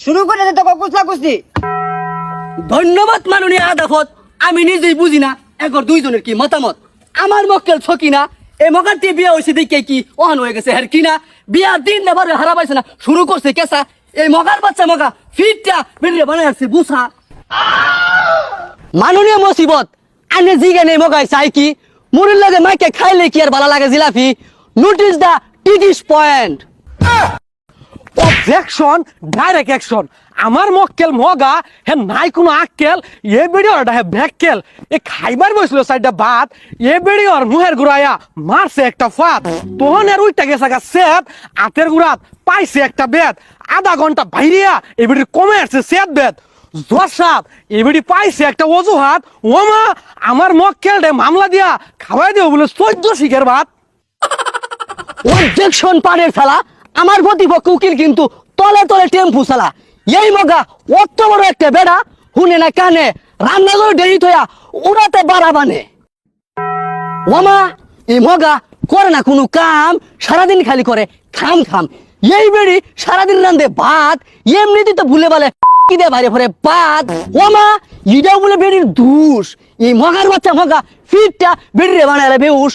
শুরু করে দে তো কুসলা কুসলি। ধন্যবাদ মাননীয় আদালত, আমি নিজেই বুঝি না একর দুইজনের কি মতামত। আমার মক্কেল ছকিনা এই মকারটি বিয়া হয়েছে দেখে কি ওহান হয়ে গেছে আর কিনা বিয়ার দিন না বারে হারা পাইছে না, শুরু করছে কেসা এই মগার বাচ্চা মগা ফিটটা বেরিয়ে বানাই আসছে বুঝা। মাননীয় মুসিবত আনে জিগানে মগাই চাই কি মুড়ির লাগে মাইকে খাইলে কি আর ভালো লাগে জিলাপি। নোটিস দা টিকিস পয়েন্ট। Objection, direct action. আমার মক্কেল মগা হে নাই কোনো আক্কেল, এ বেড়িওরটা হে ব্যাককেল। এ খাইবার বসলো সাইডটা ভাত, এ বেড়িওর মুহের ঘুরাইয়া মারছে একটা ফাত। তখন এর উইটা গেছে গা সেত, হাতের গুড়াত পাইছে একটা বেদ। আধা ঘন্টা বাইরিয়া এবারে কমে আসছে সেত বেদ। জসাব এবারে পাইছে একটা অজুহাত। ওমা আমার মক্কেল রে মামলা দিয়া খাওয়াই দেব বলে 14 শিখের ভাত। অবজেকশন পানের ফেলা। আমার প্রতিপক্ষ উকিল কিন্তু তলে তলে টেম্পু চালা। এই মগা অত বড় একটা বেড়া হুনে না কানে রান্না করে দেরি থয়া উড়াতে বাড়া বানে। ওমা এই মগা করে না কোনো কাম, সারাদিন খালি করে খাম খাম। এই বেড়ি সারাদিন রান্ধে ভাত, এমনিতে তো ভুলে বলে কি দে বাইরে ভরে ভাত। ওমা ইটাও বলে বেড়ির দুষ। এই মগার বাচ্চা মগা ফিটটা বেড়িরে বানালে বেউস।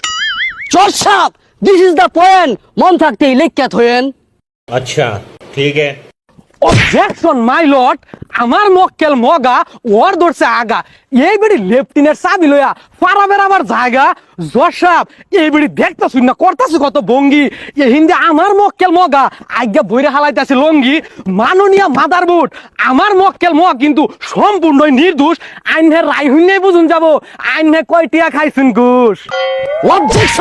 চর্ষাপ, দিস ইজ দ্য পয়েন্ট। মন থাকতেই লেখ্যাত হয়েন। अच्छा ठीक है। অবজেকশন মাই লর্ড, আমার মক্কেল মগা ওর ধরছে আগা। এই বেড়ি লেফটিনের চাবি লইয়া পারা বেড়াবার জায়গা। জসাব এই বেড়ি দেখতাছু না করতাছু কত ভঙ্গি। এ হিন্দি আমার মক্কেল মগা আজ্ঞা বইরে হালাইতাছে লঙ্গি। মাননীয় মাদারবোর্ড, আমার মক্কেল মগা কিন্তু সম্পূর্ণই নির্দোষ। আইনের রায় হইনে বুঝুন যাব আইনে কয়টিয়া খাইছেন ঘুষ। অবজেকশন।